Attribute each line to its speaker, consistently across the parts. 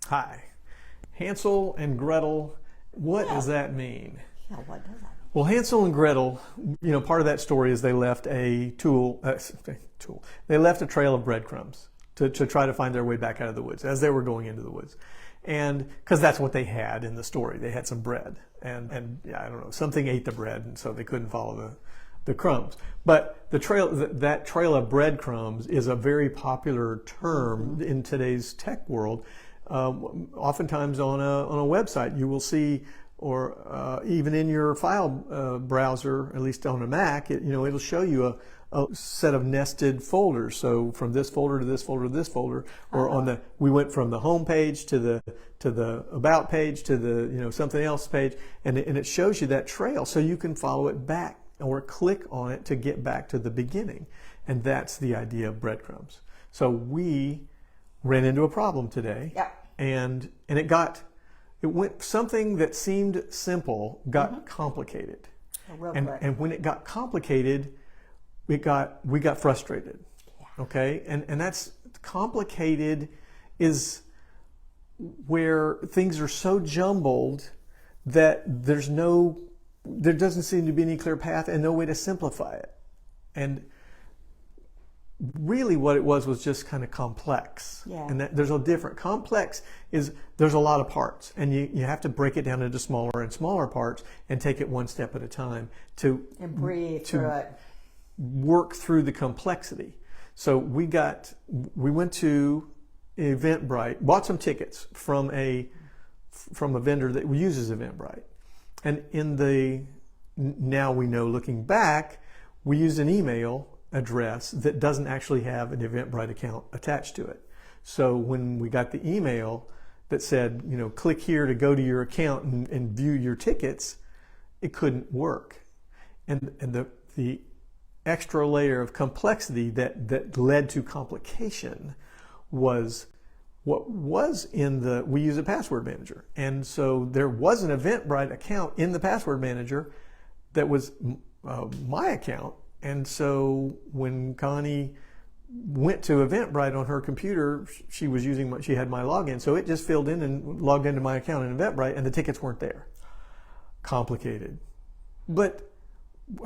Speaker 1: Hi. Hansel and Gretel, what does that mean?
Speaker 2: Yeah, what does that mean?
Speaker 1: Well, Hansel and Gretel, part of that story is they left a they left a trail of breadcrumbs to try to find their way back out of the woods as they were going into the woods. And because that's what they had in the story. They had some bread and yeah, I don't know, something ate the bread, and so they couldn't follow the crumbs. But the trail, that trail of breadcrumbs is a very popular term in today's tech world. Oftentimes on a website you will see, or even in your file browser, at least on a Mac, it'll show you a set of nested folders. So from this folder to this folder to this folder, or we went from the home page to the about page to the something else page, and it shows you that trail, so you can follow it back or click on it to get back to the beginning. And that's the idea of breadcrumbs. So we ran into a problem today, and it went, something that seemed simple got complicated. And when it got complicated, we got frustrated. Okay? And that's complicated is where things are so jumbled that there doesn't seem to be any clear path and no way to simplify it. And really what it was just kind of complex. And that there's a different, complex is there's a lot of parts, and you have to break it down into smaller and smaller parts and take it one step at a time to
Speaker 2: breathe through it,
Speaker 1: work through the complexity. So we went to Eventbrite, bought some tickets from a vendor that uses Eventbrite, and now we know, looking back, we used an email address that doesn't actually have an Eventbrite account attached to it. So when we got the email that said, click here to go to your account and view your tickets, it couldn't work. And the extra layer of complexity that led to complication was what was we use a password manager. And so there was an Eventbrite account in the password manager that was my account. And so when Connie went to Eventbrite on her computer, she had my login, so it just filled in and logged into my account in Eventbrite, and the tickets weren't there. Complicated. But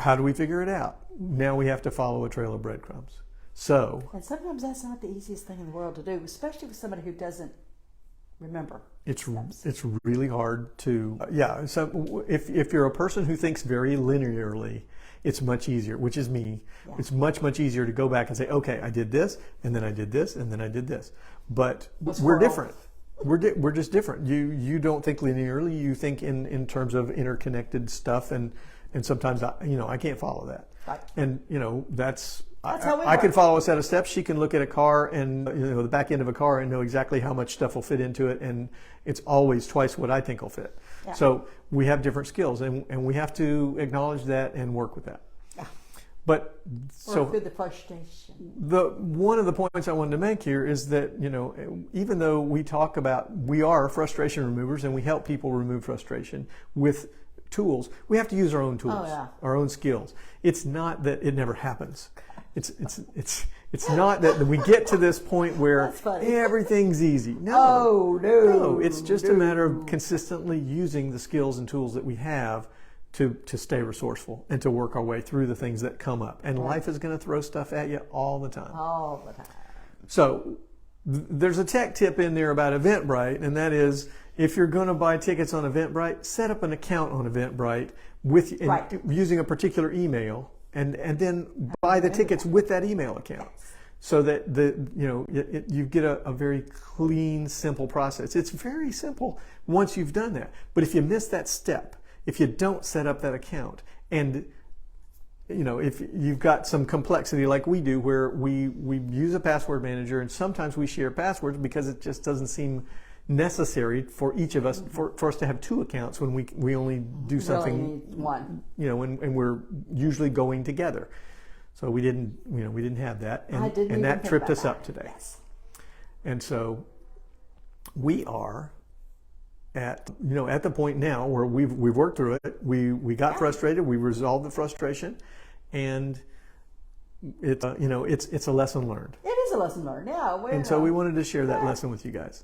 Speaker 1: how do we figure it out? Now we have to follow a trail of breadcrumbs. And
Speaker 2: sometimes that's not the easiest thing in the world to do, especially with somebody who doesn't remember. It's
Speaker 1: really hard to, so if you're a person who thinks very linearly, it's much easier, which is me. It's much easier to go back and say, okay, I did this, and then I did this, and then I did this. But we're different. We're just different. You don't think linearly. You think in terms of interconnected stuff, and sometimes I can't follow that.
Speaker 2: Right.
Speaker 1: And that's
Speaker 2: how we
Speaker 1: I can follow a set of steps. She can look at a car and the back end of a car and know exactly how much stuff will fit into it, and it's always twice what I think will fit. So we have different skills, and we have to acknowledge that and work with that. But
Speaker 2: work through the frustration.
Speaker 1: One of the points I wanted to make here is that even though we are frustration removers and we help people remove frustration with tools, we have to use our own tools, our own skills. It's not that it never happens. It's not that we get to this point where everything's easy. No, it's just a matter of consistently using the skills and tools that we have to stay resourceful and to work our way through the things that come up. And life is going to throw stuff at you all the time.
Speaker 2: All the time.
Speaker 1: So there's a tech tip in there about Eventbrite, and that is, if you're going to buy tickets on Eventbrite, set up an account on Eventbrite using a particular email, and then buy the tickets with that email account, so that you get a very clean, simple process. It's very simple once you've done that. But if you miss that step, if you don't set up that account, and if you've got some complexity like we do, where we use a password manager, and sometimes we share passwords because it just doesn't seem necessary for each of us for us to have two accounts when we only do something
Speaker 2: one,
Speaker 1: and we're usually going together. So we didn't have that, and that tripped us up today. And so we are at the point now where we've worked through it. We got frustrated. We resolved the frustration, and it's it's a lesson learned.
Speaker 2: It is a lesson learned. Yeah.
Speaker 1: And so we wanted to share that lesson with you guys.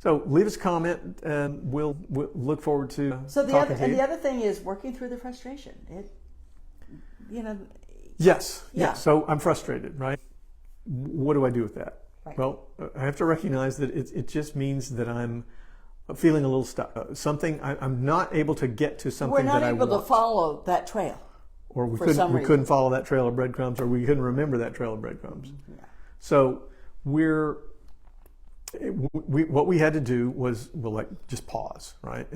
Speaker 1: So leave us a comment, and we'll look forward to
Speaker 2: So
Speaker 1: talking to you.
Speaker 2: the other thing is working through the frustration.
Speaker 1: Yes.
Speaker 2: Yeah.
Speaker 1: Yes. So I'm frustrated, right? What do I do with that?
Speaker 2: Right.
Speaker 1: Well, I have to recognize that it just means that I'm feeling a little stuck. I'm not able to get to something that I want.
Speaker 2: We're not able to follow that trail.
Speaker 1: Or we couldn't follow that trail of breadcrumbs, or we couldn't remember that trail of breadcrumbs.
Speaker 2: Yeah.
Speaker 1: So what we had to do was just pause, right?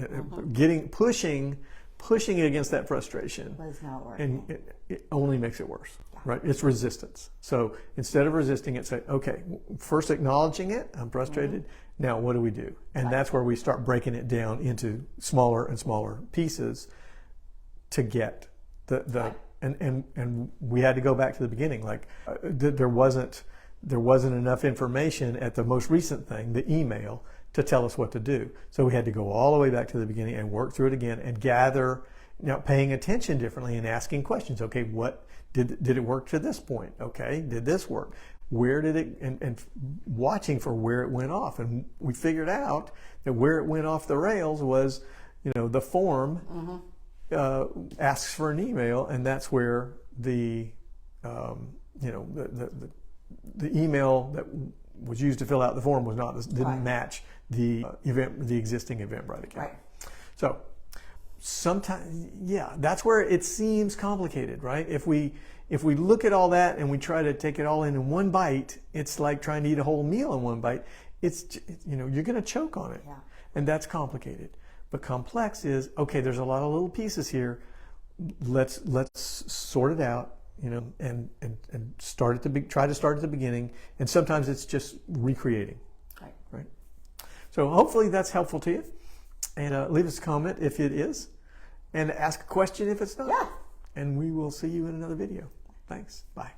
Speaker 1: Pushing it against that frustration,
Speaker 2: But it's not working.
Speaker 1: and it only makes it worse, right? It's resistance. So instead of resisting it, say, okay, first acknowledging it, I'm frustrated. Now what do we do? And that's where we start breaking it down into smaller and smaller pieces to get and we had to go back to the beginning. There wasn't enough information at the most recent thing, the email, to tell us what to do. So we had to go all the way back to the beginning and work through it again and gather, paying attention differently and asking questions. Okay, what did it work to this point? Okay, did this work? Where did it, and watching for where it went off. And we figured out that where it went off the rails was, the form asks for an email, and that's where the email that was used to fill out the form didn't match the existing Eventbrite account.
Speaker 2: Right.
Speaker 1: So sometimes, that's where it seems complicated, right? If we look at all that and we try to take it all in one bite, it's like trying to eat a whole meal in one bite. You're going to choke on it, and that's complicated. But complex is, okay, there's a lot of little pieces here. Let's sort it out. And try to start at the beginning, and sometimes it's just recreating. Right. So hopefully that's helpful to you, and leave us a comment if it is, and ask a question if it's not.
Speaker 2: Yeah.
Speaker 1: And we will see you in another video. Thanks. Bye.